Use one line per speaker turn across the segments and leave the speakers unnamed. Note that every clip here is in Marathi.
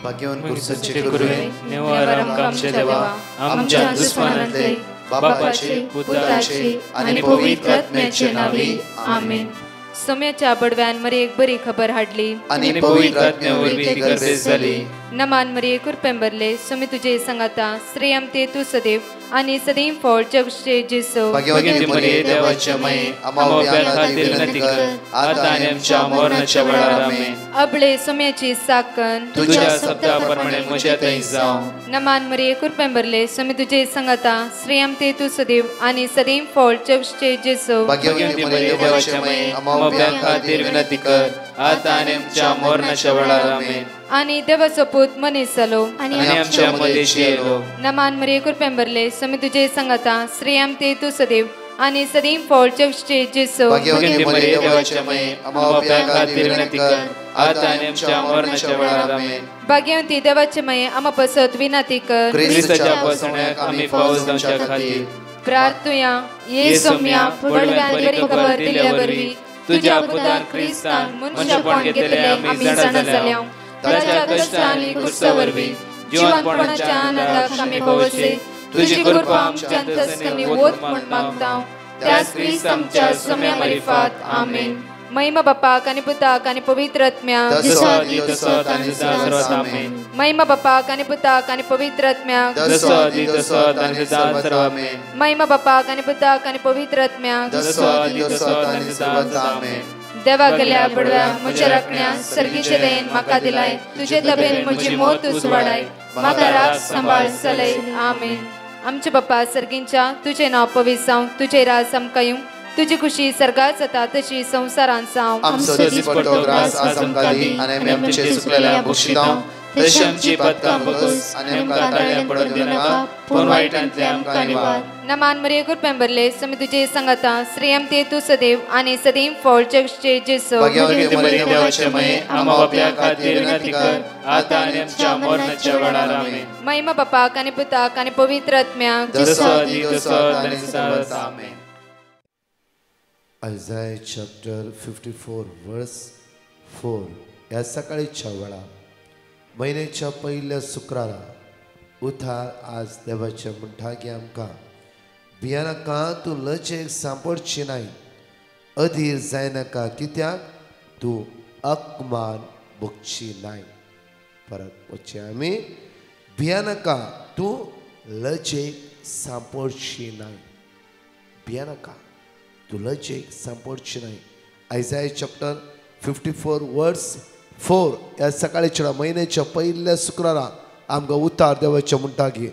भाग्यवान कुर्साचे गुरुवे
निवार आमच्या देवा आमच्या दुश्मनांतले बापाचे पुत्राचे आणि पवित्र आत्म्याचे नावे आमेन.
सोम्याच्या बडव्यान मरी एक बरी खबर हाडली
आणि पवित्र आत्म्यावर ती गर्देश झाली.
नमान मरी कुरपेंबरले सोमी तुझे संगाता श्रेयम ते तू सदैव आणि सदैव फळ जगचे जेसो.
भाग्यवती मरिये देवाच्या माये आम्हा खातीर विनंती कर आता आणि आमच्या मरणाच्या वेळार आमेन.
अबळे सोम्याची साकन
तुझ्या शब्दाप्रमाणे म्हज्या थंय जावं.
नमान मरी कुरपेंबरले सोमी तुझे संगाता श्रेयम ते तू सदैव आणि सदैव फळ जगचे जेसो.
भाग्यवती मरिये देवाच्या माये आम्हा खातीर विनंती कर आता आणि आमच्या मरणाच्या वेळार आमेन.
आणि देवाचो पूत मनीस जालो
आणि आमच्या मदेशी येलो.
नमान मरी कुरपेंबरले सोमी तुझे संगाता श्रेयम ते तू सदैव आणि सदैव फळ जगचे जेसो.
भाग्यवती मरिये देवाच्या माये आम्हा खातीर विनंती कर आता आणि आमच्या मरणाच्या वेळार आमेन.
भाग्यवती देवाचे माये आम्हा पसत विनंती कर
ख्रिस्ताच्या पासण्याक आम्ही पावस जावच्या खातीर
प्रार्थुया. ये सोम्या बडव्यान बरी खबर दिल्या वरवी तुझ्या पुतान ख्रिस्तान मनुष्यपण घेतले आम्ही जाणा जाल्या. ताच्या कष्टांनी कुर्सावरवी जीवनपणाच्या आनंदाक आम्ही पवसे तुझी कृपा आमच्या अंतस्करणी वोत म्हण मागता. त्याच ख्रिस्त आमच्या सोम्या मरिफात आमेन. महिमा बापाक आणि पुताक आणि पवित्र आत्म्याक महिमा बापाक आणि पुताक आणि पवित्र आत्म्याक महिमा बापाक आणि पुताक आणि पवित्र आत्म्याक देवा गेल्या बडव्या म्हज्या राखण्या सर्गीचे देन म्हाका दिलाय. तुझे तबेन म्हजी मोत तूं वाडाय म्हाका राख सांबाळ चलय आमेन. आमचे बाप्पा सर्गींच्या तुझे नाव पवित्र जावं तुझे राज आमकां येवं तुझी खुशी सर्गात जाता तशी संसारांत जावं.
आमचो दिसपट्टो ग्रास आज आमकां दी आनी आमी आमचे सुकलेल्या बक्षितां तशी आमची पातकां बगस आनी आमकां ताळ्यां पडत दिनाका पूण वायटांतले आमकां निवार.
नमान मरिये कुरपेंबरले सोमी तुझे संगाता श्रेयम ते तू सदैव आणि सदैव फळ जगचे जेसो.
भाग्यवती मरिये देवाचे माये आम्हा बापया खातीर विनंती कर आता आनी आमच्या मरणाच्या वेळार आमेन.
महिमा बापाक आणि पुताक आणि पवित्र आत्म्याक
आमेन.
Isaiah chapter 54 verse 4. या सकाळीच्या वेळा महिन्याच्या पहिल्या शुक्रारा उथार आज देवाच्या म्हणटाकी आमकां भियानाका तूं लचेक सांपडची नाय अधीर जायनाका कित्याक तूं अकमान भोगची नाय. परत वचे आमी भियानाका तूं लचेक सांपडची नाय. भियानाका तूं लचेक सांपडची नाय. Isaiah chapter 54 verse 4. या सकाळीच्या महिन्याच्या पहिल्या शुक्रारा आमकां उतार देवाचे म्हणटाकी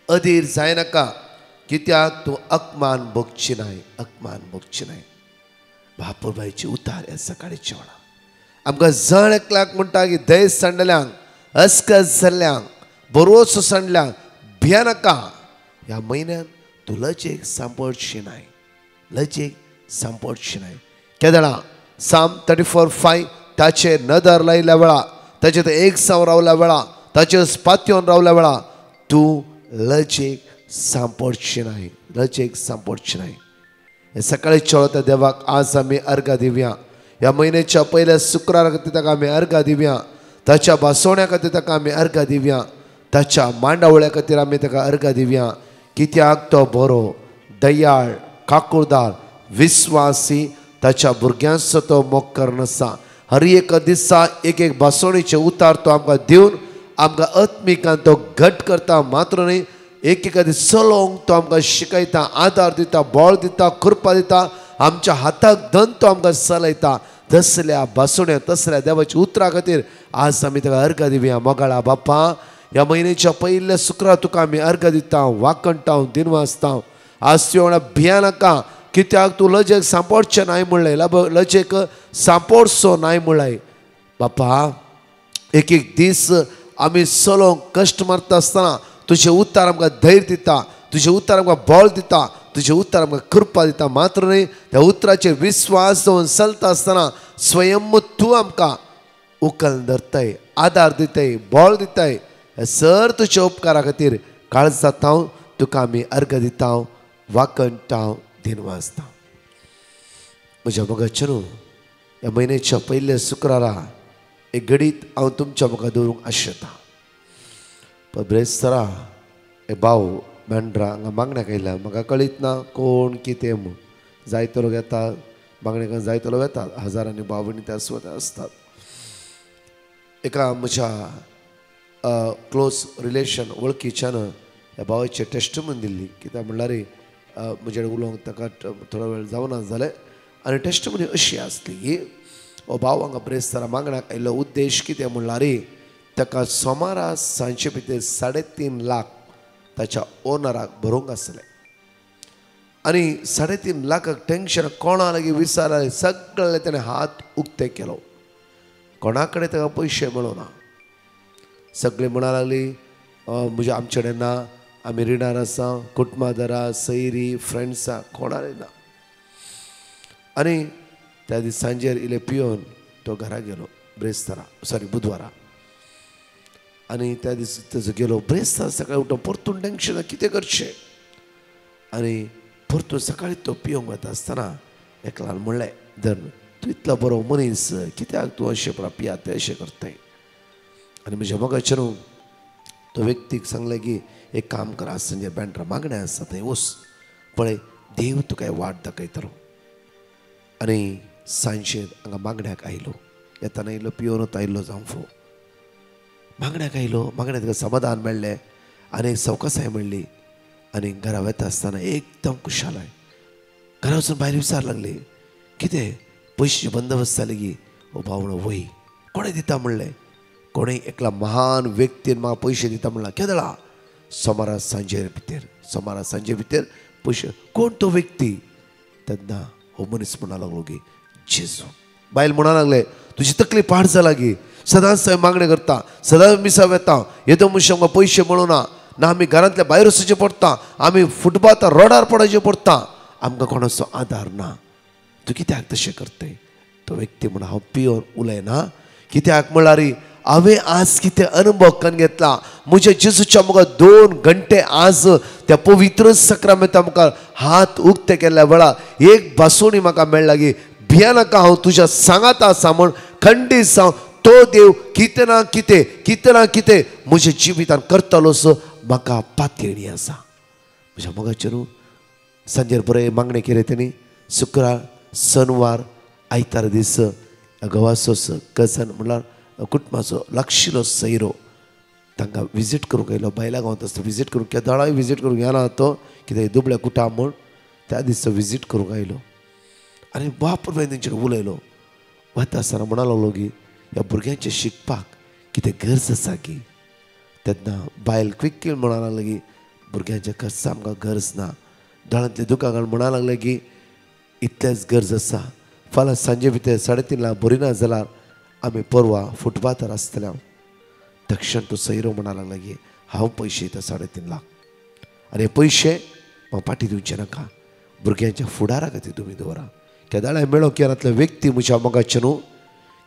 अधीर जायनाका कित्याक तूं अकमान भोगची नाय अकमान भोगची नाय. बापूरबाईची उतार या सकाळीच्या वेळा आमकां जण एकल्याक म्हणटा की दय सांडल्यांक अस्कस जाल्ल्यांक भरोसो सांडल्यांक भियानाका ह्या म्हयन्यान तूं लचेक सांपडची नाय लचेक सांपडची नाय. केदळा Psalm 34:5 ताचेर नदर लायल्या वेळा ताचेर एक साव रावल्या वेळा ताचेर पातयोन रावल्या वेळा तूं लचेक सांपडची नाय लचेक सांपडची नाय. हे सकाळीच्या वेळा देवाक आज आमी अर्घा दिवया. ह्या म्हयन्याच्या पहिल्या शुक्रारा खातीर ताका आमी अर्घा दिवया. ताच्या भासोवण्या खातीर ताका आमी अर्घा दिवया. ताच्या मांडावळ्या खातीर आमी ताका अर्घा दिवया. कित्याक तो बरो दयाळ काकुळदार विश्वासी ताच्या भुरग्यांचो तो मोग आसा. हर एक दिसा एक एक भासोणीचे उतार तो आमकां दिवन आमकां आत्मिकान तो घट करता. मात्र न्ही एक एक दीस चलोवंक तो आमकां शिकयता आदार दिता बळ दिता कृपा दिता आमच्या हाताक धन तो आमकां चलयता. तसल्या भासोण्या तसल्या देवाच्या उतरा खातीर आज आमी ताका अर्घ दिवया. मोगाळा बाप्पा ह्या म्हयन्याच्या पहिल्या शुक्रार तुका आमी अर्घ दिता वाकणटा दिनवासता. आज त्यो वेळा भिया नाका कित्याक तूं लजेक सांपडचें नाय म्हणलें लजेक सांपडचो नाय म्हणलें. बाप्पा एक एक दीस आमी चलोवंक कश्ट मारता आसतना तुजें उतार आमकां धैर्य दिता तुजें उतार आमकां बळ दिता तुजें उतार आमकां कृपा दिता. मात्र न्ही त्या उतराचेर विश्वास दवरून चलता आसतना स्वयं तूं आमकां उखल धरताय आदार दिताय बळ दिताय. हे सर तुज्या उपकारा खातीर काळज जाता तुका आमी अर्घ दिता वाकणटा दिनवासता. म्हज्या मोगाचें न्हू ह्या म्हयन्याच्या पहिल्या शुक्रारा एक घडीत हांव तुमच्या मुखार दवरूंक आशेता. पण ब्रेस्तरा एक भाव मेंढरा हांगा मागण्याक आयल्या. म्हाका कळीत ना कोण कितें म्हूण. जायतो लोक येतात मागणेक, जायतो लोक येतात, हजारांनी भाव भयणी त्या आसतात. एका म्हज्या क्लोज रिलेशन वळखीच्यान ह्या भावाचे टेस्टमनी दिल्ली. कित्याक म्हणल्यार म्हजे कडेन उलोवंक ताका थोडो वेळ जावना जालें. आनी टेस्टमनी अशी आसली की हो भाव हांगा ब्रेस्तारा मागण्याक आयिल्लो उद्देश कितें म्हणल्यार ताका सोमारा सांजे भितर 3.5 लाख ताच्या ओनराक भरूंक आसलें. आनी 3.5 लाखाक टेंशन कोणा लागीं विचारलें, सगळे ताणें हात उक्ते केलो. कोणा कडेन ताका पयशे मेळूना. सगळीं म्हणा लागलीं म्हणजे आमचे कडेन ना, आमी रिणार आसा, कुटुंबादारां, सयरी, फ्रेंड्सां कोणाले ना. आनी त्या दीस सांजेर इले पिवन तो घरा गेलो ब्रेस्तारा बुधवारा. आनी त्या दीस तेजो गेलो ब्रेस्तार सकाळीं उठून परतून टेंशन कितें करचें. आनी परतून सकाळीं तो पिवंक वता आसतना एकल्यान म्हणलें, धर तूं इतलो बरो मनीस, कित्याक तूं अशें पिया तें अशें करताय. आनी म्हज्या मोगाचेर तो व्यक्तीक सांगलें की एक काम करा, संजय बँड्रा मागणें आसा थंय वच, पळय देव तुका वाट दाखयतलो. आनी सांजेर हांगा मागण्याक आयलो. येताना आयलो पिवनूच आयिल्लो जांफो. मागण्याक आयलो, मागण्याक ताका समाधान मेळ्ळें आनी एक सवकासाय मेळ्ळी. आनी घरा वता आसतना एकदम खुशालाय. घरा वचून भायर विचार लागली कितें पयशे बंदोबस्त जाले की. हो भाव म्हणलो वय. कोणें दिता म्हणलें. कोणें एकला महान व्यक्तीन म्हाका पयशे दिता म्हणला. केदळा सोमारा सांजे भितर पयशे. कोण तो व्यक्ती. तेन्ना हो मनीस म्हणा लागलो की जेजू. बायल म्हणा लागले तुजी तकली पाड जाला की, सदांच थंय मागणें करता, सदांच मिसाव येता, येदो मनशां आमकां पयशे मेळूना ना, आमी घरांतल्या भायर वचचें पडटा, आमी फुटपाथार रोडार पडचें पडटा, आमकां कोणाचो आदार ना. तूं कित्याक तशें करताय. तो व्यक्ती म्हणून हांव पिवन उलयना. कित्याक म्हळ्यार हांवें आज कितें अनुभव करून घेतला. म्हज्या जेजूच्या मुखार 2 घंटे आज त्या पवित्र सक्रामेंता मुखार हात उक्ते केल्ल्या वेळार एक भासोणी म्हाका मेळ्ळा की भिया नाका, हांव तुज्या सांगात आसा म्हूण खंडीत जावन तो देव कितें ना कितें म्हज्या जिवितान करतलोच म्हाका पातयणी आसा. म्हज्या मोगाचेर सांजेर बरें मागणें केलें तेणी. शुक्रार, शनवार, आयतार दीस घोवाचो कजन म्हणल्यार कुटुंबाचो लागशिल्लो सैरो तांकां विजीट करूंक आयलो. बायलां गांवांत आसता विजीट करूंक, केदाळाय विजीट करूंक येना तो कितें दुबळ्या कुटाम म्हूण. त्या दिसा विजीट करूंक आयलो आनी बापूय तेंचेर उलयलो. वता आसतना म्हणा लागलो की ह्या भुरग्यांचें शिकपाक कितें गरज आसा की. तेन्ना बायल क्विक म्हणा लागलें की भुरग्यांच्या खर्च आमकां गरज ना. दोळ्यांतले दुकान म्हणा लागलें की इतलेंच गरज आसा. फाल्यां सांजे भितर 3.5 लाख भरिना जाल्यार आमी परवा फुटपाथार आसतले. तक्षण तो सैरो म्हणा लागला की हांव पयशे दिता 3.5 लाख आनी हे पयशे म्हाका पाटी दिवचे नाका, भुरग्यांच्या फुडारा खातीर तुमी दवरा. केदाळाय मेळो केदांतलो व्यक्ती म्हज्या मोगाचे न्हू.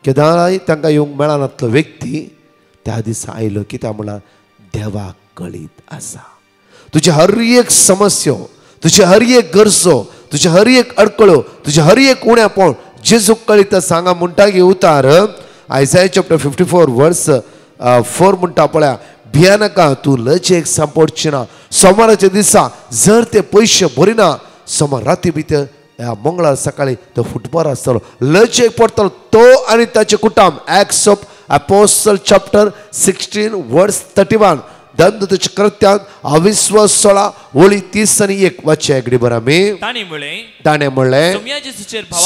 केदाळाय तांकां येवंक मेळनातलो व्यक्ती त्या दिसा आयलो. कित्याक म्हळ्यार देवाक कळीत आसा. तुजे हर एक समस्यो, तुजे हर एक गरजो, तुजे हर एक अडकळ्यो, तुजे हर एक उणेपण जेजूक कळीत सांगा म्हणटा की उतार आयसाया चॅप्टर 54 वर्स 4 म्हणटा पळया, भिया नाका, तूं लजेक सांपडची ना. सोमाराच्या दिसा जर ते पयशे भरिना, सोमार राती भितर ह्या मंगळार सकाळी तो फुटपार आसतलो, लजेक पडटलो तो आनी ताचे कुटुंब. एक्ट्स ऑफ अपोस्टल चॅप्टर 16 वर्स 31. धनदूताच्या कृत्यांत 26 ओळी 30 आनी 1 वाचया एकडी बरा मी. ताणे म्हणलें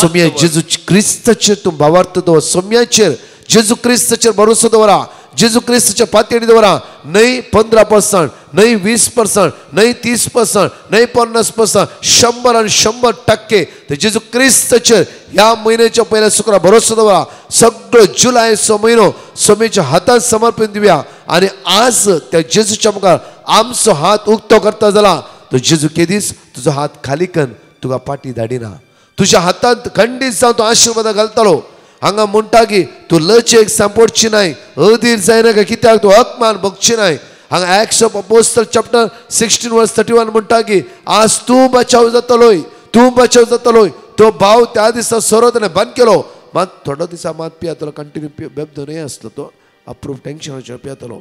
सोम्या जेजू क्रिस्ताचेर तूं भावार्थ दवर. सोम्याचेर जेजू क्रिस्ताचेर भरोसो दवरा. जेजू क्रिस्ताच्या पातयेर दवरा. न्हय 15%, न्हय 20%, न्हय 30%, न्हय 50%, 100 आनी 100% ते जेजू क्रिस्ताचेर ह्या म्हयन्याच्या पयल्या शुक्रार भरोसो दवरा. सगळो जुलयाचो म्हयनो सोम्याच्या हातांत समर्पण दिवया. आनी आज त्या जेजूच्या मुखार आमचो हात उक्तो करता जाल्यार तो जेजू केदीस तुजो हात खाली करून तुका पाटी धाडिना. तुज्या हातांत खंडीत जावन तो आशिर्वाद घालतलो. हांगा म्हणटा की तूं लजेक सांपडची नाय, अधीर जायनाका, कित्याक तूं हकमान भोगची नाय. हांगा एक्ट्स ऑफ अपोस्टल चॅप्टर 16 वर्स 31 म्हणटा की आज तूं बचाव जातलोय, तूं बचाव जातलोय. तो भाव त्या दिसा सोरो ताणें बंद केलो. मात थोडो दिसा मात पियातलो कंटिन्यू बेबदो न्हय आसलो तो अप्रूव टेंशनाचेर पियातलो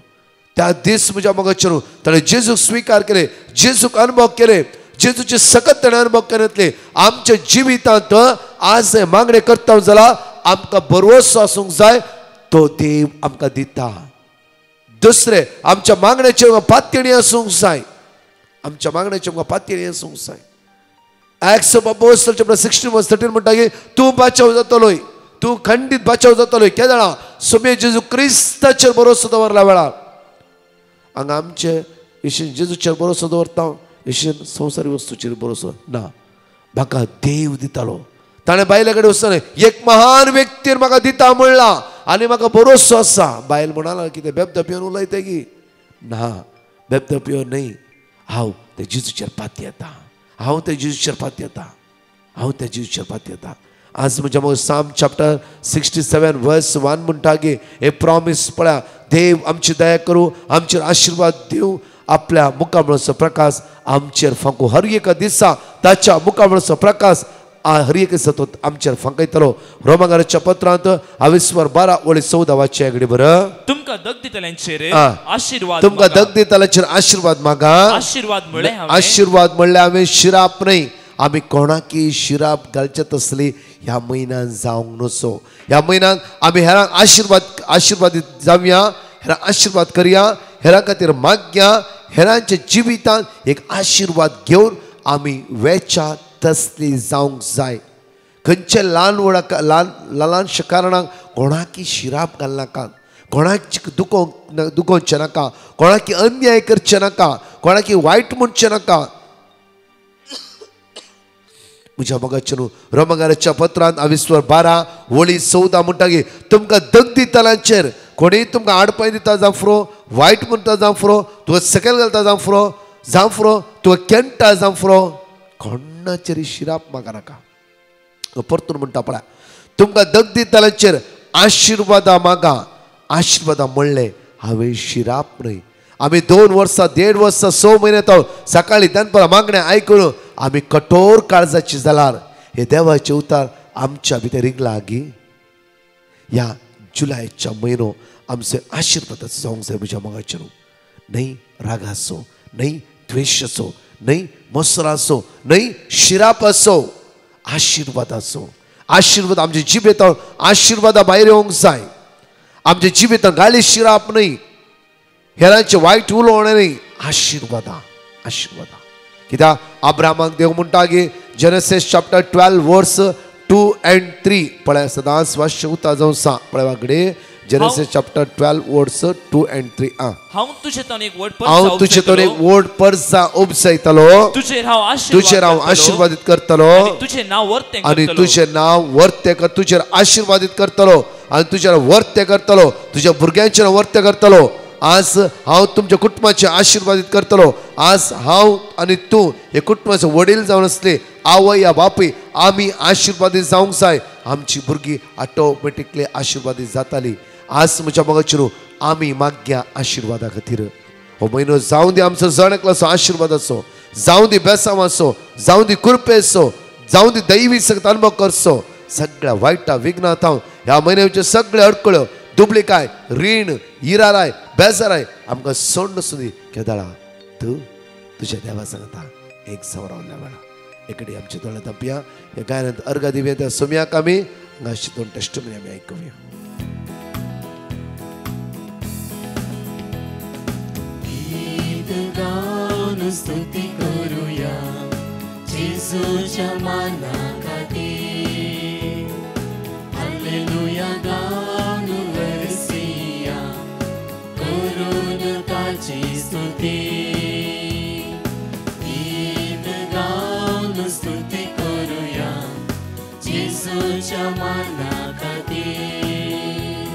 त्या दीस म्हज्या मोगाचेर ताणें जेजूक स्विकार केले जेजूक अनुभव केले जेजूचे सकत ताणें अनुभव केले आमच्या जिवितांत आज हे मागणे करता जाल्यार आमकां भरवसो आसूंक जाय तो देव आमकां दिता दुसरे आमच्या मागण्याचेर पातयणी आसूंक जाय आमच्या मागण्याचेर पातयणी आसूंक जाय Acts of Apostles chapter 16 verse 13 म्हणटा की तूं बाचाव जातलोय तूं खंडीत बाचाव जातलोय केदळा सोमे जेजू क्रिस्ताचेर भरोसो दवरला वेळार हांगा आमचे इशेन जेजूचेर भरोसो दवरता इशेन संवसारी वस्तूचेर भरोसो ना म्हाका देव दितालो ताणें बायले कडेन वचून एक महान व्यक्तीर म्हाका दिता म्हणला आनी म्हाका भरोसो आसा बायल म्हणाला कितें बेबदा पिवन उलयता की ना बेबदा पिवन न्हय हांव ते जेजूचेर पाती येता हांव ते जेजूचेर पाती येता हांव ते जेजूचेर पाती येता आज म्हज्या मग साम चॅप्टर 67 वर्स 1 म्हणटा की हे प्रॉमिस पळया देव आमची दया करूं आमचेर आशिर्वाद दिवं आपल्या मुखामळाचो प्रकाश आमचेर फांकू हर एका दिसा ताच्या मुखामळाचो प्रकाश हर एक दिसा तो आमचेर फांकयतलो रोमांकाराच्या पत्रांत 12:14 वाचचे घडी बरं
तुमकां दग दितल्यांचेर आशीर्वाद
तुमकां दग दितल्यांचेर आशीर्वाद मागा आशीर्वाद म्हणले हांवें शिराप न्हय आमी कोणाकी शिराप घालचे तसली ह्या म्हयन्यान जावंक नसो ह्या म्हयन्यान आमी हेरांक आशीर्वादीत जावया हेरांक आशीर्वाद करया हेरां खातीर मागया हेरांच्या जिवितांत एक आशीर्वाद घेवन आमी वेचा तसली जावंक जाय खंयचे ल्हान ल्हानशा कारणाक कोणाकी शिराप घालनाका कोणाक दुखोवचे नाका कोणाकी अन्याय करचे नाका कोणाकी वायट म्हणचे नाका म्हज्या मोगाचेर रोमांकाराच्या पत्रांत 12:14 म्हणटा की तुमकां दग दितल्यांचेर कोणीय तुमकां आडपाय दिता जावं फुरो वायट म्हणटा जावं फुरो तुका सकयल घालता जावं फुरो तुका केंटा जावं फुरो कोणाचेर शिराप मागा नाका परतून म्हणटा पळय तुमकां दग दितल्यांचेर आशिर्वादा मागा आशिर्वादा म्हणले हांवें शिराप न्हय आमी 2 वर्सां 1.5 वर्सां 6 म्हयने तो सकाळी दनपारां मागणें आयकून आमी कठोर काळजाची जाल्यार हे देवाचे उतार आमच्या भितर रिगला गी ह्या जुलायच्या म्हयनो आमचे आशिर्वादाचो जावंक जाय म्हज्या मोगाचेर न्हय रागाचो न्हय द्वेशाचो न्हय मोसराचो न्हय शिरापाचो आशिर्वादाचो आशिर्वाद आमच्या जिबेंत आशिर्वादा भायर येवंक जाय आमच्या जिबेंत गाली शिराप न्हय हेरांचे वायट उलोवणें न्हय आशिर्वादा कित्याक अब्राहमाक देव म्हणटा की जेनेसीस चॅप्टर 12 वर्स 2 and 3 पळय सदांच वाचचें उता जावं सा पळय वागडे जेनेसीस चॅप्टर 12 वर्स 2 and 3
हांव तुजे तोन एक
वड परसा उपसयतलो
तुजेर हांव
आशीर्वादीत करतलो
तुजें नांव वर्ते
आनी तुजें नांव वर्ते कर तुजेर आशीर्वादीत करतलो आनी तुजेर वर्ते करतलो तुज्या भुरग्यांचेर वर्ते करतलो आज हांव तुमच्या कुटुंबाचे आशीर्वादीत करतलो आज हांव आनी तूं हे कुटुंबाचे वडील जावन आसले आवय या बापूय आमी आशीर्वादीत जावंक जाय आमची भुरगीं ऑटोमॅटिकली आशीर्वादीत जाताली आज म्हज्या मोगाचेर आमी मागया आशिर्वादा खातीर हो म्हयनो जावं दी आमचो जण एकलो आशिर्वादाचो जावं दी बेसांवाचो जावं दी कृपेचो जावं दी दैवी सगळो अनुभव करचो सगळ्या वायटा विघ्नांत हांव ह्या म्हयन्याचे सगळे अडकळ्यो दुबळीकाय रीण इराराय बेजाराय आमकां सोड सुदी केदळा तूं तुज्या देवा सांगता एक सवरावल्या वेळा एकडे आमचे दोळे तापया हे गायनांत अर्घ दिव्या त्या सोम्याक आमी हांगाची 2 टेस्टमनी आमी आयकुया
गाऊन स्तुती करूया जेजूच्या माना खातीर हालेलुया गाऊन वरसिया करून ताची स्तुती गीत गाऊन स्तुती करूया जेजूच्या माना खातीर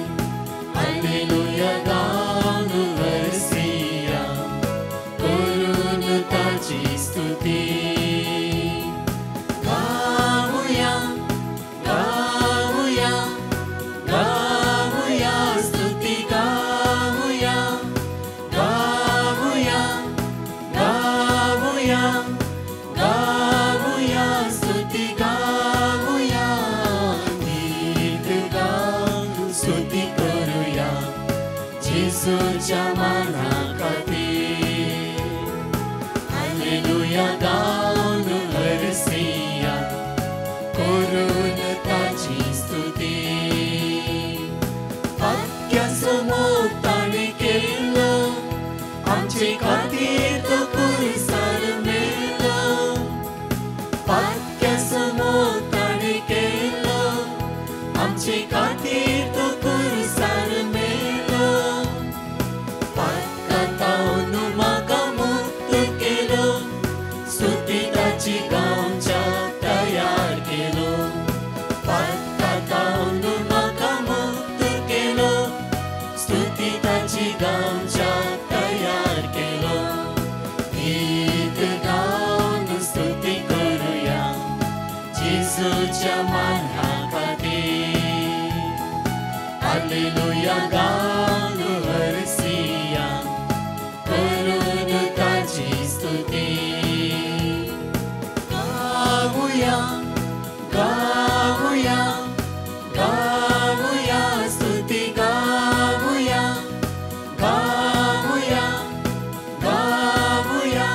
हालेलुया गाऊन वरसिया ताची स्तुती गाऊया गाऊया गाऊया स्तुती गाऊया गाऊया गाऊया गाऊया स्तुती गाऊया गीत हालेलुया गाऊन हरसिया करून ताची स्तुती अख्ख्या ताणे केलं आमचे खातीर तो कुरसार मेलो अख्ख्या ताणे केलं आमचे खातीर तो कुरसार मेलो पाकातावन म्हाका मुक्त केलो स्तुती ताची गावच्या तयार केलो पाकातावन म्हाका मुक्त केलो स्तुती ताची गावच्या तयार केलो गीत गावन स्तुती करूया जेजूच्या माना खातीर हालेलुया गाऊन हरसिया करून ताची स्तुती गाऊया गाऊया गाऊया स्तुती गाऊया गाऊया गाऊया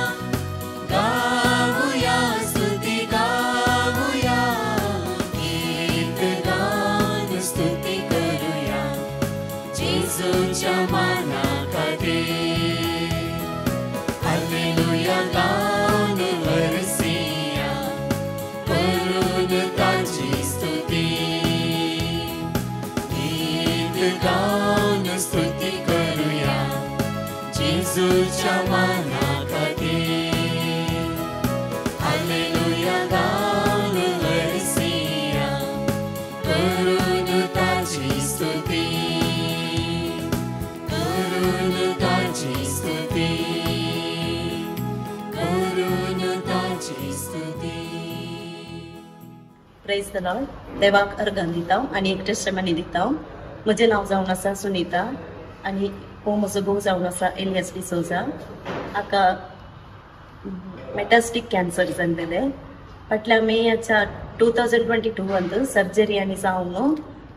गाऊया स्तुती गाऊया गीत गाऊन स्तुती करूया जेजूच्या माना खातीर हालेलुया गाऊन हरसिया करून ताची स्तुती गीत गाऊन स्तुती करूया जेजूच्या माना खातीर हालेलुया गाऊन हरसिया करून ताची स्तुती करून ताची स्तुती करून ताची स्तुती
प्रेज द लॉर्ड. देवाक अर्घान दिता आनी एक टेस्टमनी दिता. म्हजें नांव जावन आसा सुनीता आनी हो म्हजो घोव जावन आसा एलियास डिसोजा. हाका मेटास्टिक कॅन्सर जाल्लेले फाटल्या मेच्या 2022 अंत सर्जरी आनी जावन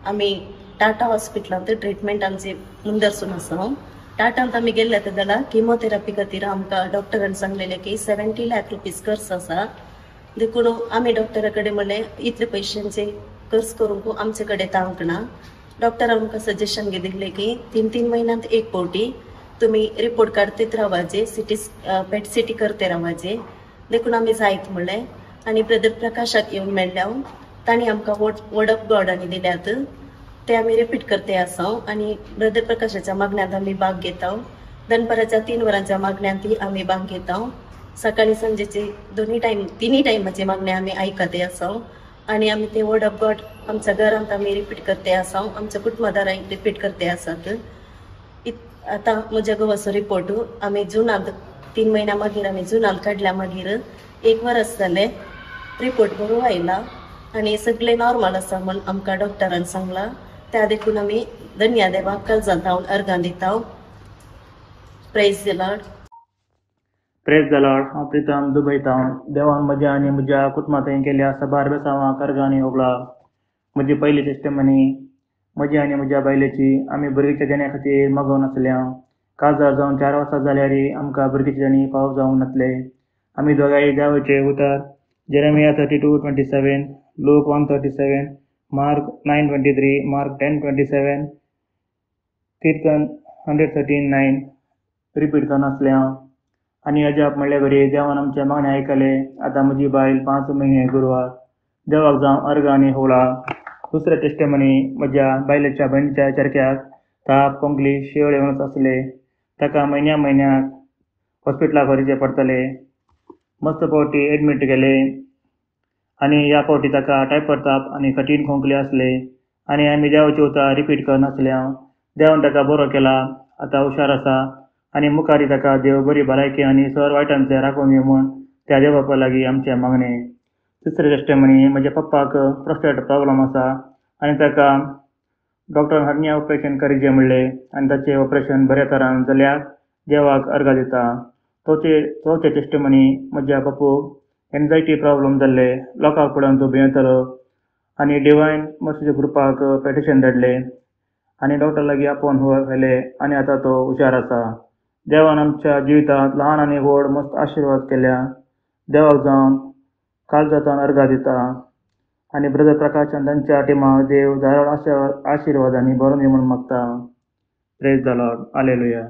आमी टाटा हॉस्पिटलांत ट्रिटमेंट आमचे मुंदरसून आसा. टाटांत आमी गेल्ले जाल्यार किमोथेरपी खातीर आमकां डॉक्टरान सांगलेलें की 70 लाख रुपीज खर्च आसा. देखून आमी डॉक्टरा कडेन म्हणलें इतले पयशांचे खर्च करूंक आमचे कडेन तांक ना. डॉक्टरान आमकां सजेशन दिलें की 3 महिन्यांत एक फावटी तुमी रिपोर्ट काडतेत रावाचे पेट सिटी करते रावाचे. देखून आमी जायत म्हणलें आनी ब्रदर प्रकाशाक येवन मेळ्ळ्या. तांणी आमकां वर्ड ऑफ गॉड आनी दिल्यात ते आमी रिपीट करते आसा आनी ब्रदर प्रकाशाच्या मागण्यांत आमी भाग घेता. दनपराच्या 3 वरांच्या मागण्यांत आमी भाग घेता. सकाळी सांजेचे तिनी टायमाचे मागणे आमी आयकते आसा आनी आमी ते वर्ड ऑफ गॉड आमच्या घरांत आमी रिपीट करते आसा. आमच्या कुटुंबदारांक रिपीट करते आसात. आतां म्हज्या घोवाचो रिपोर्ट आमी जुनांत 3 महिन्या मागीर आमी जुनांत काडल्या मागीर 1 वर्स जालें. रिपोर्ट बरो आयला आनी सगळें नॉर्मल आसा म्हण आमकां डॉक्टरान सांगला. त्या देखून आमी धन्य देवाक काळजांत हांव अर्घां दिता. Praise the Lord.
Praise the Lord. हांव प्रितम दुबयतां. देवान म्हज्या आनी म्हज्या कुटुंबांत केल्या साबार बेसांवां कर्गांनी होगला. म्हजी पयली टेस्टमनी म्हजी आनी म्हज्या बायलेची आमी भुरगीच्या जने खातीर मागोवन आसल्या. काजार जावन 4 वर्सां जाल्यारय आमकां भुरगीचे जणी फावो जावंक नासले. आमी दोगांय देवाचे उतर जेरेमिया 32:27, लूक 1:37, मार्क 9:23, मार्क 10:27, कीर्तन 113:9 रिपीट करन आसल्या. आनी अजाप म्हणले बरी देवान आमचे मागणे आयकले. आतां म्हजी बायल 5 म्हयने गुरवार देवाक जावं अर्घ आनी होळा. दुसरे टेस्टमनी म्हज्या बायलेच्या भयणीच्या चरक्याक ताप खोंकली शेळ येवनच आसले. ताका म्हयन्याक हॉस्पिटलाक व्हरचें पडटले. मस्त फावटी एडमीट केले आनी ह्या फावटी ताका टायफॉयड ताप आनी कठीण खोंकली आसले आनी आमी देवाचे उतर रिपीट करनासल्या. देवान ताका बरो केला. आतां हुशार आसा आनी मुखारी ताका देव बरी भलायकी आनी सर वायटांतले राखून येवं म्हूण त्या देवा बापा लागीं आमचें मागणे. तिसरे टेस्टमनी म्हज्या पप्पाक प्रोस्टेट प्रॉब्लम आसा आनी ताका डॉक्टरान हर्निया ऑपरेशन करीचें म्हणलें आनी ताचें ऑपरेशन बऱ्या तरान जाल्यार देवाक अर्घ दिता. चवथे टेस्टमनी म्हज्या पप्पूक एन्झायटी प्रॉब्लम जाल्ले. लोकां फुड्यान तो भियेंतलो आनी डिवायन मर्सीच्या ग्रुपाक पेटिशन धाडलें आनी डॉक्टर लागीं आपोवन व्हेले आनी आतां तो हुशार आसा. देवान आमच्या जिवितांत ल्हान आनी व्हड मस्त आशिर्वाद केल्या. देवाक जावन काळजांतल्यान अर्घा दिता आनी ब्रदर प्रकाशान तांच्या टिमाक देव धाराळ आशिर्वादांनी भरून दी म्हणून मागता. Praise the Lord. हालेलुया.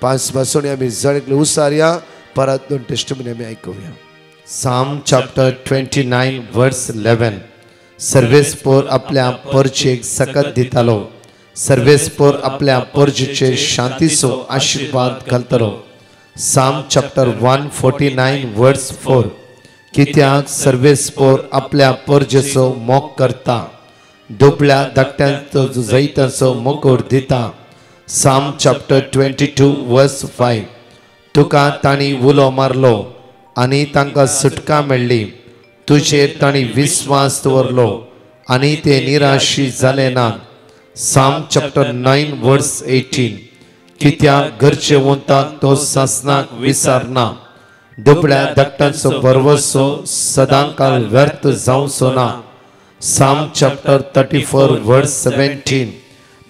5 पासून आम्ही जळकले उसारया. परत 2 टेस्टिमनी आम्ही ऐकूया. Psalm chapter 29 verse 11. सर्वेस्पोर आपल्या परचेक सकत दितालो, सर्वेस्पोर आपल्या परजेचे शांतीचो आशीर्वाद घालतलो. Psalm chapter 149 verse 4. कित्याक सर्वेस्पोर आपल्या परजेचो मोग करता, दुबळ्या धाकट्यांचो जैताचो मुकुट दिता. Psalm chapter 22 verse 5. तुका ताणी उलो मारलो आनी तांकां सुटका मेळ्ळी, तुजेर ताणी विश्वास दवरलो आनी ते निराशी जाले ना. Psalm chapter 9 verse 18. कित्याक गरजेवंताक तो सासनाक विसारना, दुबळ्या धाकट्यांचो भरवसो सदांकाल व्यर्थ जावचो ना. Psalm chapter 34 verse 17.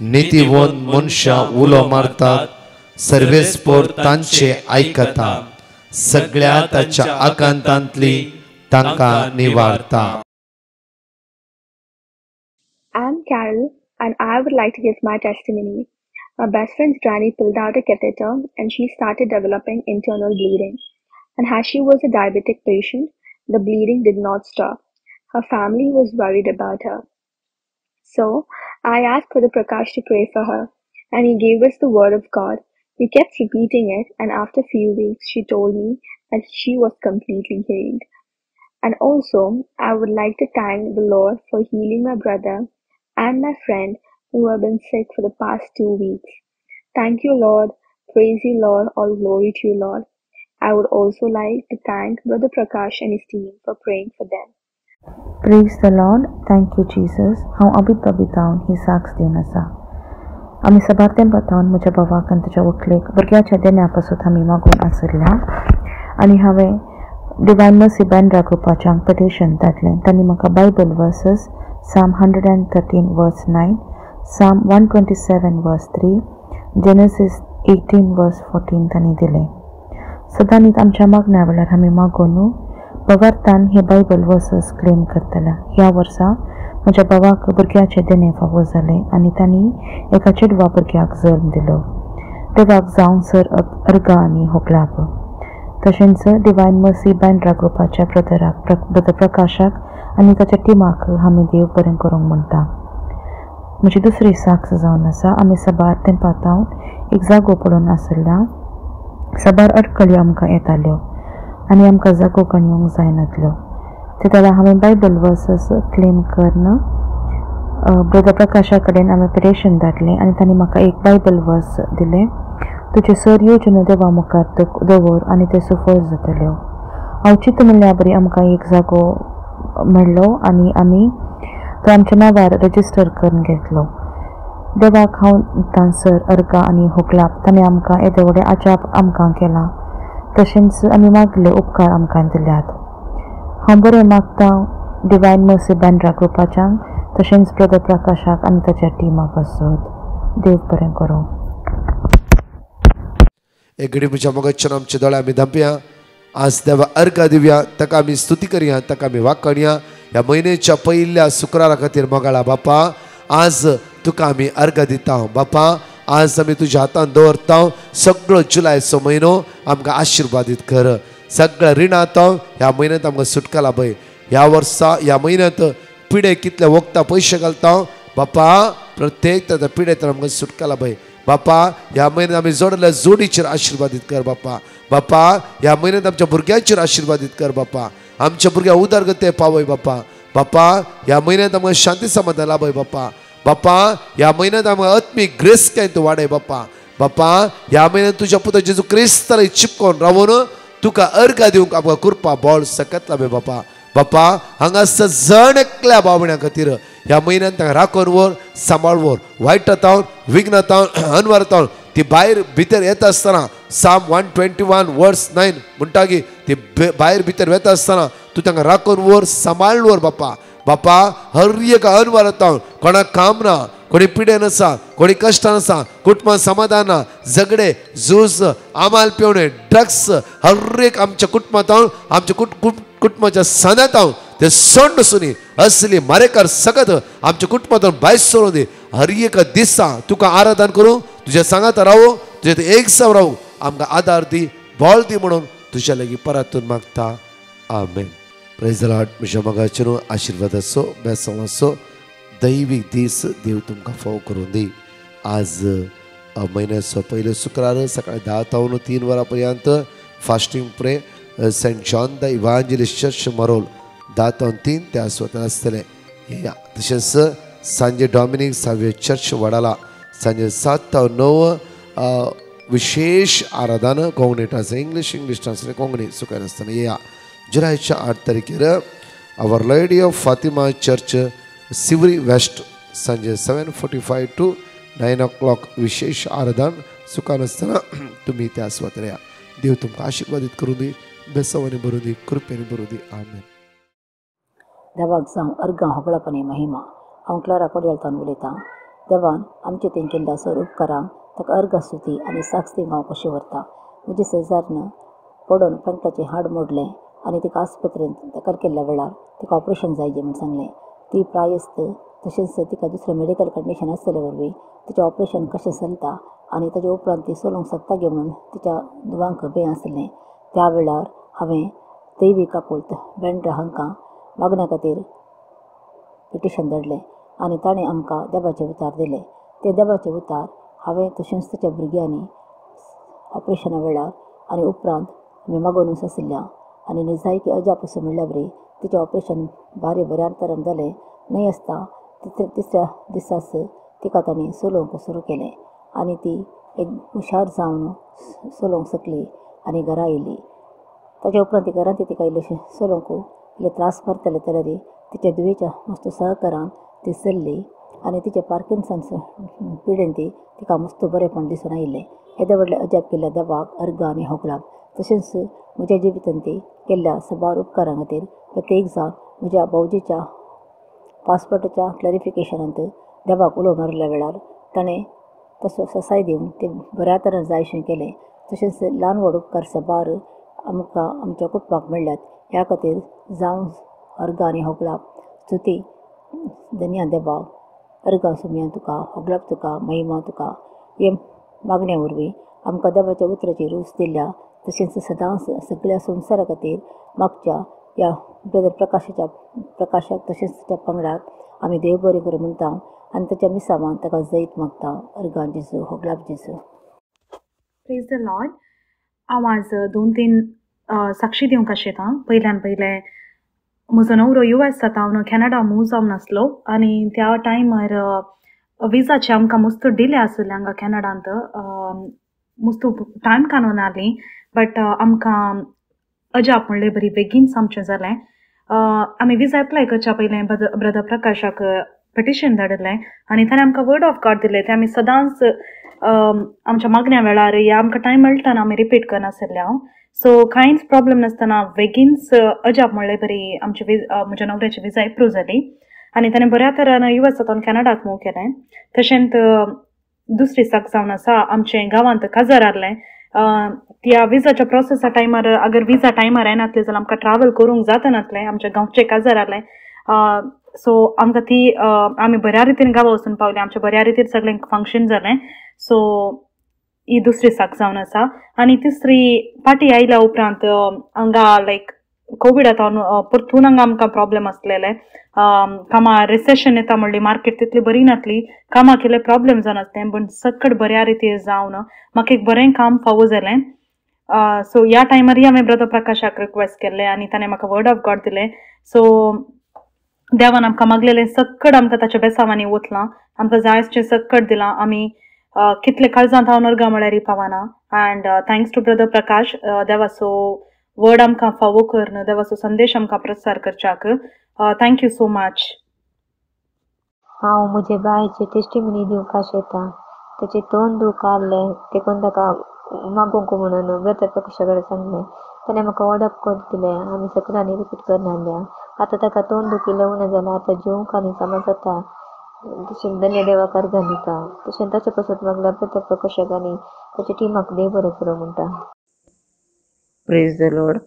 नीतिवंत मनशां उलो मारतात, सर्वेस्पोर तांचे आयकता, सगळ्या ताच्या आकांतांतली तांकां निवारता.
I'm Carol and I would like to give my testimony. My best friend's granny pulled out a catheter and she started developing internal bleeding. And as she was a diabetic patient, the bleeding did not stop. Her family was worried about her. So I asked Brother Prakash to pray for her and he gave us the word of God. We kept repeating it and after a few weeks she told me that she was completely healed. And also, I would like to thank the Lord for healing my brother and my friend who have been sick for the past 2 weeks. Thank you, Lord. Praise you, Lord. All glory to you, Lord. I would also like to thank Brother Prakash and his team for praying for them.
Praise the Lord. Thank you, Jesus. हांव अबित बितावन ही साक्ष दिवन आसा. आमी सबारतें बतावन म्हज्या भावाक आनी ताच्या व्हंकलेक भुरग्याच्या देण्या पासून आमी मागून आसल्या आनी हांवें डिवायन मर्सी बँड्रा ग्रुपाच्यांक पटिशन धाडलें. तांणी म्हाका Bible versus Psalm 113 verse 9, Psalm 127 verse 3, Genesis 18 verse 14 तांणी दिलें. सदांच आमच्या मागण्या वेळार आमी मागून पगारतान हे बायबल वर्सेस क्लेम करतल्या. ह्या वर्सा म्हज्या भावाक भुरग्याचे देणे फावो जाले आनी तांणी एका चेडवा भुरग्याक जल्म दिलो. देवाक जावं सर अर्गा आनी होकलाब. तशेंच डिवायन मर्सी बँड्रा ग्रुपाच्या ब्रदर प्रकाशाक आनी ताच्या टिमाक आमी देव बरें करूंक म्हणटा. म्हजी दुसरी साक्ष जावन आसा. आमी सबार तें पातावन एक जागो पडून आसल्या. सबार अडकळ्यो आमकां येताल्यो आनी आमकां जागो कणयोंक जायनासल्यो. ते वेळार हांवें बायबल वर्सेस क्लेम करन ब्रदर प्रकाशा कडेन हांवें पिटिशन धाडलें आनी तांणी म्हाका एक बायबल वर्स दिलें. तुजे सर येवजण्यो देवा मुखार दवर आनी ते सफल जातल्यो. हांव चिंत म्हणल्या बरी आमकां एक जागो मेळ्ळो आनी आमी तो आमच्या नांवार रजिस्टर करून घेतलो. देवाक हांव सर अर्गा आनी होकलाप ताणें आमकां येदे व्हडे आजाप आमकां केलां. तशेंच आमी मागले उपकार आमकां दिल्यात. हांव बरें मागता डिवायन मर्सी बँड्रा ग्रुपाच्यांक तशेंच ब्रदर प्रकाशाक आनी ताच्या टिमाक आसत. देव बरें करूं.
एक घडी म्हज्या मोगाच्या आमचे दोळे आमी धांपया. आज देवा अर्घ दिवया, ताका आमी स्तुती करया, ताका आमी वाखणया. ह्या म्हयन्याच्या पयल्या शुक्रारा खातीर मोगाळा बापा, आज तुका आमी अर्घ दिता. बापा आज आमी तुज्या हातान दवरता. सगळो जुलायचो म्हयनो आमकां आशिर्वादीत कर. सगळ्या रिणांत ह्या म्हयन्यांत आमकां सुटका लाभय. ह्या वर्सा ह्या म्हयन्यांत पिडे कितले वखदां पयशे घालता बापा, प्रत्येक त्या पिडेंतल्यान आमकां सुटका लाभय. बापा ह्या म्हयन्यांत आमी जोडल्या जोडीचेर आशिर्वादीत कर बापा. बापा ह्या म्हयन्यांत आमच्या भुरग्यांचेर आशिर्वादीत कर बापा. आमच्या भुरग्यांक उदरगती पावय बापा. बापा ह्या म्हयन्यांत आमकां शांती समाधान लाभय बापा. बापा ह्या म्हयन्यांत आमकां आत्मीक ग्रेस्काय तूं वाडय बापा. बापा ह्या म्हयन्यांत तुज्या पुता जेजू क्रिस्ताला चिपकोन रावून तुका अर्घ दिवंक आमकां कृपा बळ सकत लाभय बापा. बापा हांगासर जण एकल्या भावण्या खातीर ह्या म्हयन्यांत तांकां राखून व्हर, सांबाळ व्हर. वायटांतावन विघ्नांतावन अनवरांतावन ती भायर भितर येता आसतना Psalm 121 verse 9 म्हणटा की ती भायर भितर वेता आसतना तूं तांकां राखून व्हर, सांबाळून व्हर बापा. बापा हर एका अनवरांतावन कोणाक काम ना, कोणी पिडेन आसा, कोणी कश्टान आसा, कुटुंबात समाधान ना, झगडे, झूज, आमाल पिवणे, ड्रग्स, हर एक आमच्या कुटुंबात आमच्या कुटुंबाच्या सणात ते सोंड सुनी असली मारेकार सकत आमच्या कुटुंबातून भायर सोडून दी. हर एक दिसा तुका आराधन करूं, तुझ्या सांगात रावू, तुझ्या एक साव रावू, आमकां आदार दी, बळ दी म्हणून तुझ्या लागीं परतून मागता. आमेन. Praise the lord. म्हज्या मगाचेर आशिर्वाद असो, बेसव असो, दैवीक दीस देव तुमकां फाव करून दी. आज म्हयन्याचो पयलो शुक्रार सकाळी 10 ते 3 वरां पर्यंत fasting pray saint John the evangelist church Marol 10 ते 3 त्या आसवतान आसतलें. तशेंच सांजे डॉमिनिक सावे चर्च वडाला सांजे 7 ते 9 विशेष आराधना कोंकणीटाचं इंग्लिश ट्रान्सलेट कोंकणी सुखान आसतना येया. जुलायच्या 8 तारखेर our lady of Fatima church Sewri west सांजे 7:45 to 9 o'clock विशेष आराधन सुखान आसतना तुमी त्या आसवतान या. देव तुमकां आशिर्वादीत करूं दी, बेसवानी भरूं दी, कृपेनी भरूं दी. आमेन.
देवाक जावं अर्गां होगळपणी महिमा. हांव क्लारा कोडयलतान उलयतां. देवान आमचे तेंचेर सर उपकारांक ताका अर्ग स्तुती आनी साक्ष दिवंक हांव कशें व्हरतां. म्हजे शेजारन पडून पेंटाचें हाड मोडलें आनी तिका आस्पत्रेंत दाखल केल्ल्या वेळार तिका ऑपरेशन जायचें म्हूण सांगलें. ती प्रायस्त तशेंच तिका दुसरें मेडिकल कंडिशन आसतले वरवीं तिचें ऑपरेशन कशें चलता आनी ताचे उपरांत ती चलोवंक शकता गे म्हणून तिच्या दुवांक भंय आसलें. त्या वेळार हांवें दैवीक आपुलत बेंड्रा हांकां मागण्या खातीर पिटिशन धाडलें आनी ताणें आमकां देवाचे उतार दिले. ते देवाचे उतार हांवें तशेंच ताच्या भुरग्यांनी ऑपरेशना वेळार आनी उपरांत आमी मागोनूच आशिल्ल्या आनी निजायकी अजा पासून म्हणल्या बरी तिचें ऑपरेशन बऱ्या तरेन जालें. न्हय आसता तिसऱ्या दिसाच तिका तांणी चलोवंक सुरू केलें आनी ती एक हुशार जावन चलोवंक शकली आनी घरा येयली. ताच्या उपरांत ती घरांत तिका इल्लेशें चलोवंक इल्ले त्रास करतले जाल्यार तिच्या दुयेच्या मस्त सहकारान ती चल्ली आनी तिचे पार्किन्सन्स पिडेन तिका मस्त बरेपण दिसून आयिल्लें. येदे व्हडले अजाप केल्ल्या देवाक अर्ग आनी होगळाप. तशेंच म्हज्या जिवितांत ती केल्ल्या सबार उपकारां खातीर प्रत्येक जावन म्हज्या भावजीच्या पासपोर्टाच्या क्लॅरिफिकेशनांत देवाक उलो मारल्या वेळार ताणें तसो ससाय दिवन ते बऱ्या तरेन जायशें केलें. तशेंच ल्हान व्हड उपकार सबार आमकां आमच्या कुटुंबाक मेळ्ळ्यात. ह्या खातीर जावं अर्ग आनी होगळाप स्तुती धन्या देवाक. अर्गां सुमया तुका, होगळाप तुका, महिमा तुका. हे मागण्या वरवीं आमकां देवाच्या उतराची रूच दिल्या. तशेंच सदांच सगळ्या संवसारा खातीर मागच्या ह्या ब्रदर प्रकाशाक तशेंच ताच्या पंगडाक आमी देव बरें करूं म्हणटा आनी ताच्या मिसावान ताका जैत मागता. अर्गां जेजू, होगळाप जेजू.
Praise the Lord. हांव आज 2-3 साक्षी दिवंक आशितां. पयल्यान पयलें म्हजो नवरो US जाता, हांव कॅनडा मूव जावन नासलो आनी त्या टायमार विजाचे आमकां मस्त डिले आसले हांगा कॅनडांत. मस्त टायम काडून आली बट आमकां अजाप म्हणलें बरी बेगीनच आमचें जालें. आमी विजा एप्लाय करच्या पयलें ब्रदर प्रकाशाक पिटिशन धाडलें आनी ताणें आमकां वर्ड ऑफ गॉड दिलें. तें आमी सदांच आमच्या मागण्या वेळार या आमकां टायम मेळटना आमी रिपीट करनासले हांव. सो कांयच प्रॉब्लेम नासतना बेगीनच अजाप म्हणलें बरी आमची म्हज्या नवऱ्याची विजा एप्रूव जाली आनी ताणें बऱ्या तरेन US जावन कॅनडाक मूव केलें. तशेंच दुसरी साक जावन आसा आमचें गांवांत काजार आहलें. त्या विजाच्या प्रोसेसा टायमार अगर विजा टायमार येनासली जाल्यार आमकां ट्रॅवल करूंक जातनासलें. आमच्या गांवचें काजार आहलें. सो आमकां ती आमी बऱ्या रितीन गांवा वचून पावलीं. आमचें बऱ्या रितीन सगळें फंक्शन जालें. सो ही दुसरी साक जावन आसा. आनी तिसरी पाटी आयल्या उपरांत हांगा लायक कोवीड आतां परतून हांगा आमकां प्रॉब्लेम आसलेले. कामां रिसेशन येता म्हणली, मार्केट तितली बरी नासली, कामाक इल्ले प्रॉब्लेम जावन आसलें. पण सकट बऱ्या रितीन जावन म्हाका एक बरें काम फावो जालें. सो ह्या टायमार हांवें ब्रदर प्रकाशाक रिक्वेस्ट केल्लें आनी ताणें म्हाका वर्ड ऑफ गॉड दिलें. सो देवान आमकां मागलेलें सकट आमकां ताच्या बेसावांनी वतलां. आमकां जाय तशें सकट दिलां. आमी कितले काळजांत हांव नर्गा म्हळ्यार पावना. अँड थँक्स टू ब्रदर प्रकाश. देवाचो वर्ड आमकां फावो करन, देवाचो संदेश आमकां प्रसार करच्याक थँक्यू सो मच.
हांव म्हजे बायचे टेस्टिमनी दिवंक आशेतां. तेचें तोंड दुखारलें देखून ताका मागूंक म्हणून ब्रदर प्रकाशा कडेन सांगलें. ताणें म्हाका वर्ड ऑफ गॉड दिलें. आमी सगळ्यांनी रिपीट करनासल्या. आतां ताका तोंड दुखिल्लें उणें जालां. आतां जेवंक आनी कामां जाता. तशें धन्य देवाक अर्घां दिता तशें ताचे पासत मागल्या प्रत्येक प्रकोशकांनी ताच्या टिमाक देव बरें करूं म्हणटा.
Praise the Lord.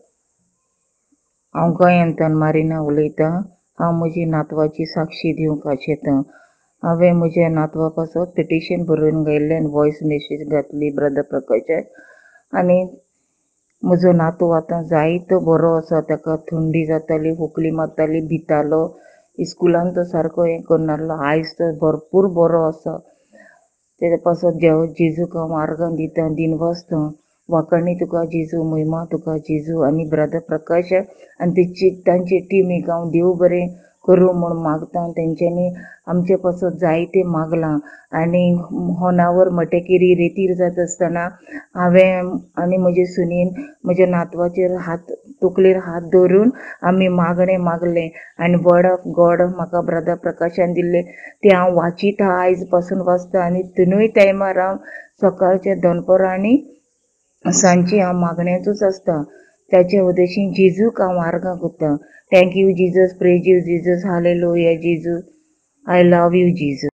हांव गोंयांतल्यान मारिना उलयतां. हांव म्हजी नातवाची साक्षी दिवंक आशेतां. हांवें म्हज्या नातवा पासत पिटिशन बरोवन गेल्लें आनी वॉयस मेसेज घातली ब्रदर प्रकाशाक आनी म्हजो नातू आतां जायतो बरो आसा. ताका थंडी जाताली, खोकली मारताली, भितालो, इस्कुलान तो सारको हें करनासलो. आयज तो भरपूर बरो आसा. तेज्या पासत जेजूक हांव आर्गां दितां, दिन वाचतां. वाखाणी तुका जेजू, महिमा तुका जेजू आनी ब्रदर प्रकाश आनी तांची टिमीक हांव देव बरें करूं म्हूण मागतां. तेंच्यांनी आमचे पासत जायतें मागलां आनी होनावर मटेकिरी रेतीर जाता आसतना हांवें आनी म्हजे सुनीन म्हज्या नातवाचेर तकलेर हात दवरून आमी मागणें मागलें आनी वर्ड ऑफ गॉड म्हाका ब्रदर प्रकाशान दिल्लें तें हांव वाचिता. आयज पासून वाचता आनी तिनूय टायमार हांव सकाळच्या दनपरां आनी सांजची हांव मागण्याचूच आसता. त्याच्या उद्देशीं जेजूक हांव आर्गां करतां. Thank you Jesus, praise you Jesus, hallelujah जिजू, आय लव यू जिजू.